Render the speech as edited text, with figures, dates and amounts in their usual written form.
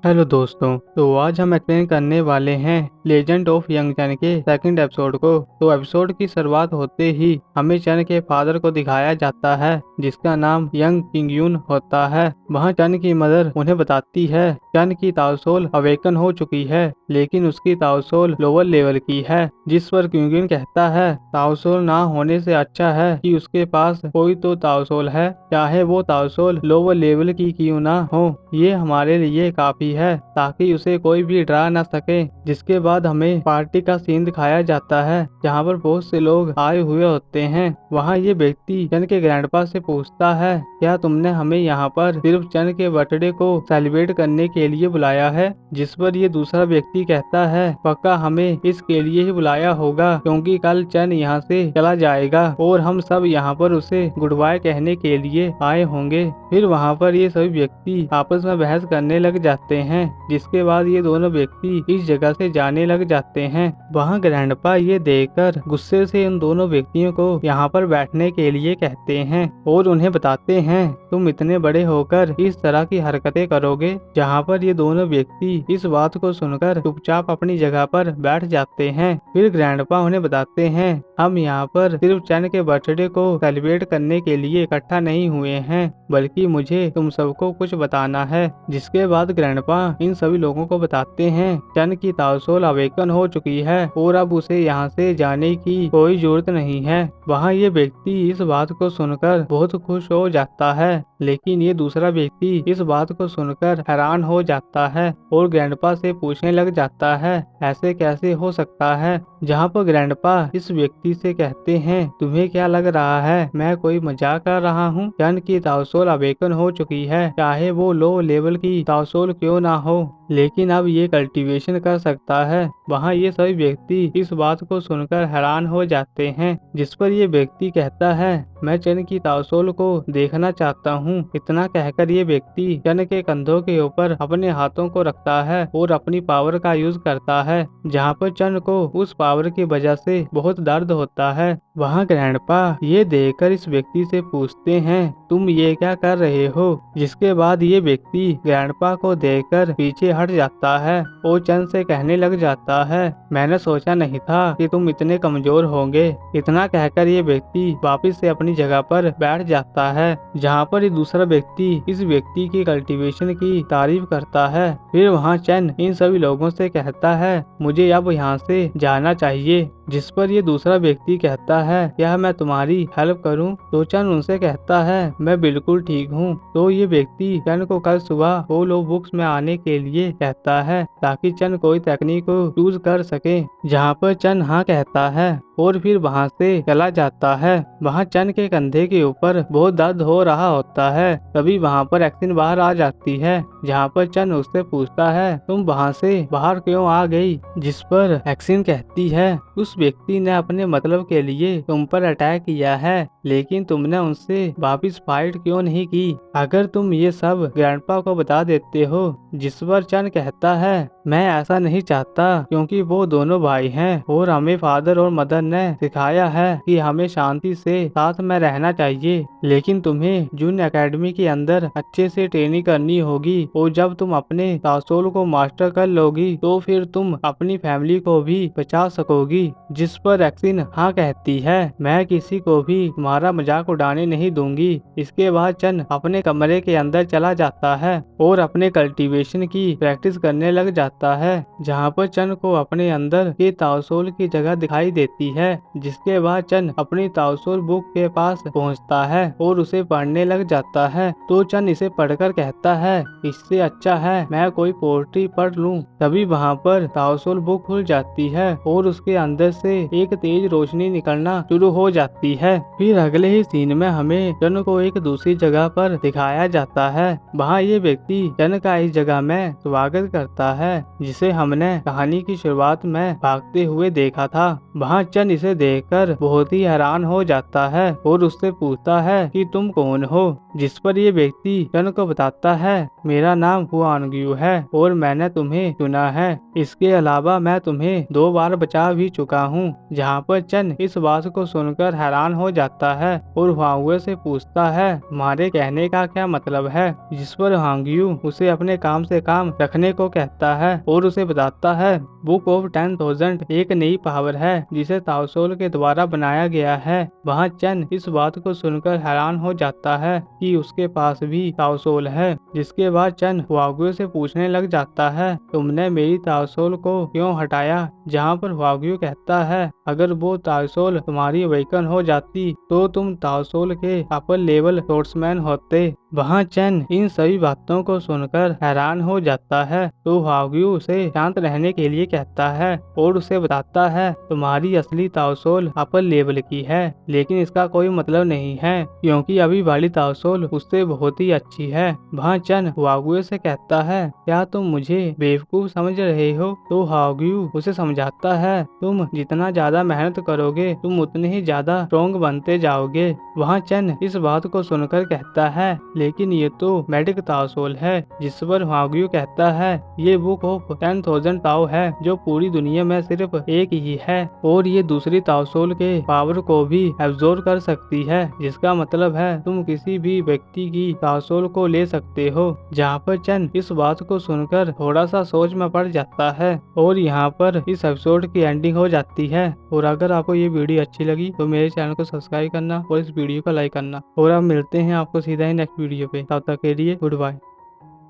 Hello दोस्तों, तो आज हम एक्सप्लेन करने वाले हैं लेजेंड ऑफ यंग चन के सेकंड एपिसोड को। तो एपिसोड की शुरुआत होते ही हमें चन के फादर को दिखाया जाता है, जिसका नाम यंग किंगयून होता है। वहाँ चन की मदर उन्हें बताती है चन की ताओसोल अवेकन हो चुकी है, लेकिन उसकी ताओसोल लोअर लेवल की है। जिस पर किंगयून कहता है ताओसोल ना होने से अच्छा है कि उसके पास कोई तो ताओसोल है, चाहे वो ताओसोल लोअर लेवल की क्यों ना हो, ये हमारे लिए काफी है ताकि उसे कोई भी डरा न सके। जिसके बाद हमें पार्टी का सीन दिखाया जाता है, जहाँ पर बहुत से लोग आए हुए होते हैं। वहाँ ये व्यक्ति चन के ग्रैंडपा से पूछता है, क्या तुमने हमें यहाँ पर सिर्फ चन के बर्थडे को सेलिब्रेट करने के लिए बुलाया है? जिस पर ये दूसरा व्यक्ति कहता है, पक्का हमें इसके लिए ही बुलाया होगा, क्योंकि कल चन यहाँ से चला जाएगा और हम सब यहाँ पर उसे गुड बाय कहने के लिए आए होंगे। फिर वहाँ पर ये सभी व्यक्ति आपस में बहस करने लग जाते हैं, जिसके बाद ये दोनों व्यक्ति इस जगह से जाने लग जाते हैं। वहाँ ग्रैंडपा ये देखकर गुस्से से उन दोनों व्यक्तियों को यहाँ पर बैठने के लिए कहते हैं और उन्हें बताते हैं, तुम इतने बड़े होकर इस तरह की हरकतें करोगे। जहाँ पर ये दोनों व्यक्ति इस बात को सुनकर चुपचाप अपनी जगह पर बैठ जाते हैं। फिर ग्रैंडपा उन्हें बताते हैं, हम यहाँ पर सिर्फ चन के बर्थडे को सेलिब्रेट करने के लिए इकट्ठा नहीं हुए हैं, बल्कि मुझे तुम सबको कुछ बताना है। जिसके बाद ग्रैंडपा इन सभी लोगों को बताते हैं चन की ताओसोल अवेकन हो चुकी है और अब उसे यहाँ से जाने की कोई जरूरत नहीं है। वहाँ ये व्यक्ति इस बात को सुनकर बहुत खुश हो जाता है, लेकिन ये दूसरा व्यक्ति इस बात को सुनकर हैरान हो जाता है और ग्रैंडपा से पूछने लग जाता है, ऐसे कैसे हो सकता है? जहाँ पर ग्रैंडपा इस व्यक्ति से कहते हैं, तुम्हें क्या लग रहा है मैं कोई मजाक कर रहा हूँ? चन की ताओसोल अवेकन हो चुकी है, चाहे वो लो लेवल की ताओसोल क्यों ना हो, लेकिन अब ये कल्टीवेशन कर सकता है। वहाँ ये सभी व्यक्ति इस बात को सुनकर हैरान हो जाते हैं, जिस पर ये व्यक्ति कहता है, मैं चन की ताओसोल को देखना चाहता हूँ। इतना कहकर ये व्यक्ति चन के कंधों के ऊपर अपने हाथों को रखता है और अपनी पावर का यूज करता है, जहाँ पर चन को उस पावर की वजह से बहुत दर्द होता है। वहाँ ग्रैंडपा ये देखकर इस व्यक्ति से पूछते हैं, तुम ये क्या कर रहे हो? जिसके बाद ये व्यक्ति ग्रैंडपा को देखकर पीछे हट जाता है और चन से कहने लग जाता है, मैंने सोचा नहीं था कि तुम इतने कमजोर होंगे। इतना कहकर ये व्यक्ति वापस से अपनी जगह पर बैठ जाता है, जहाँ पर ये दूसरा व्यक्ति इस व्यक्ति की कल्टीवेशन की तारीफ करता है। फिर वहाँ चन इन सभी लोगों से कहता है, मुझे अब यहाँ से जाना चाहिए। जिस पर ये दूसरा व्यक्ति कहता है, क्या मैं तुम्हारी हेल्प करूं? तो चन उनसे कहता है, मैं बिल्कुल ठीक हूं। तो ये व्यक्ति चन को कल सुबह होलो बुक्स में आने के लिए कहता है, ताकि चन कोई तकनीक को यूज कर सके। जहाँ पर चन हाँ कहता है और फिर वहाँ से चला जाता है। वहाँ चन के कंधे के ऊपर बहुत दर्द हो रहा होता है। तभी वहाँ पर एक्सिन बाहर आ जाती है, जहाँ पर चन उससे पूछता है, तुम वहाँ से बाहर क्यों आ गई? जिस पर एक्सिन कहती है, उस व्यक्ति ने अपने मतलब के लिए तुम पर अटैक किया है, लेकिन तुमने उनसे वापस फाइट क्यों नहीं की? अगर तुम ये सब ग्रैंडपा को बता देते हो। जिस पर चन कहता है, मैं ऐसा नहीं चाहता, क्योंकि वो दोनों भाई हैं और हमें फादर और मदर ने सिखाया है कि हमें शांति से साथ में रहना चाहिए। लेकिन तुम्हें जून एकेडमी के अंदर अच्छे से ट्रेनिंग करनी होगी और जब तुम अपने ताओसोल को मास्टर कर लोगी तो फिर तुम अपनी फैमिली को भी बचा सकोगी। जिस पर एक्सिन हाँ कहती है, मैं किसी को भी तुम्हारा मजाक उड़ाने नहीं दूंगी। इसके बाद चन अपने कमरे के अंदर चला जाता है और अपने कल्टीवेशन की प्रैक्टिस करने लग जाता है, जहाँ पर चन को अपने अंदर के ताओसोल की जगह दिखाई देती है। जिसके बाद चन अपनी ताओसोल बुक के पास पहुँचता है और उसे पढ़ने लग जाता है। तो चन इसे पढ़कर कहता है, इससे अच्छा है मैं कोई पोएट्री पढ़ लूं। तभी वहाँ पर ताओसोल बुक खुल जाती है और उसके अंदर से एक तेज रोशनी निकलना शुरू हो जाती है। फिर अगले ही सीन में हमें चन को एक दूसरी जगह पर दिखाया जाता है। वहाँ ये व्यक्ति चन का इस जगह में स्वागत करता है, जिसे हमने कहानी की शुरुआत में भागते हुए देखा था। वहाँ चन इसे देखकर बहुत ही हैरान हो जाता है और उससे पूछता है कि तुम कौन हो? जिस पर ये व्यक्ति चन को बताता है, मेरा नाम हुआनग्यू है और मैंने तुम्हें चुना है। इसके अलावा मैं तुम्हें 2 बार बचा भी चुका हूँ। जहाँ पर चन इस बात को सुनकर हैरान हो जाता जाता है और हुआंगुए से पूछता है तुम्हारे कहने का क्या मतलब है, जिस पर हांगयू उसे अपने काम से काम रखने को कहता है और उसे बताता है बुक ऑफ 10,000 एक नई पावर है जिसे ताओसोल के द्वारा बनाया गया है। वहाँ चन इस बात को सुनकर हैरान हो जाता है कि उसके पास भी ताओसोल है। जिसके बाद चन हुआंगुए से पूछने लग जाता है तुमने मेरी ताओसोल को क्यों हटाया, जहाँ पर हुआंगुए कहता है अगर वो ताओसोल तुम्हारी अवेकन हो जाती तो तुम ताओसोल के अपर लेवल सोर्समैन होते। वहाँ चन इन सभी बातों को सुनकर हैरान हो जाता है तो हुआंगुए उसे शांत रहने के लिए कहता है और उसे बताता है तुम्हारी असली ताओसोल अपर लेवल की है, लेकिन इसका कोई मतलब नहीं है क्योंकि अभी वाली ताओसोल उससे बहुत ही अच्छी है। वहाँ चन हुआंगुए से कहता है क्या तुम मुझे बेवकूफ समझ रहे हो, तो हुआंगुए उसे समझाता है तुम जितना ज्यादा मेहनत करोगे तुम उतने ही ज्यादा स्ट्रॉन्ग बनते जाओगे। वहाँ चन इस बात को सुनकर कहता है लेकिन ये तो मैजिक ताओसोल है, जिस पर हुआंगुए कहता है ये बुक ऑफ 10,000 ताओ है जो पूरी दुनिया में सिर्फ एक ही है और ये दूसरी ताओसोल के पावर को भी एब्जॉर्ब कर सकती है, जिसका मतलब है तुम किसी भी व्यक्ति की ताओसोल को ले सकते हो। जहाँ पर चन इस बात को सुनकर थोड़ा सा सोच में पड़ जाता है और यहाँ पर इस एपिसोड की एंडिंग हो जाती है। और अगर आपको ये वीडियो अच्छी लगी तो मेरे चैनल को सब्सक्राइब करना और इस वीडियो को लाइक करना और अब मिलते हैं आपको सीधा ही नेक्स्ट वीडियो पे। तब तक के लिए गुड बाय।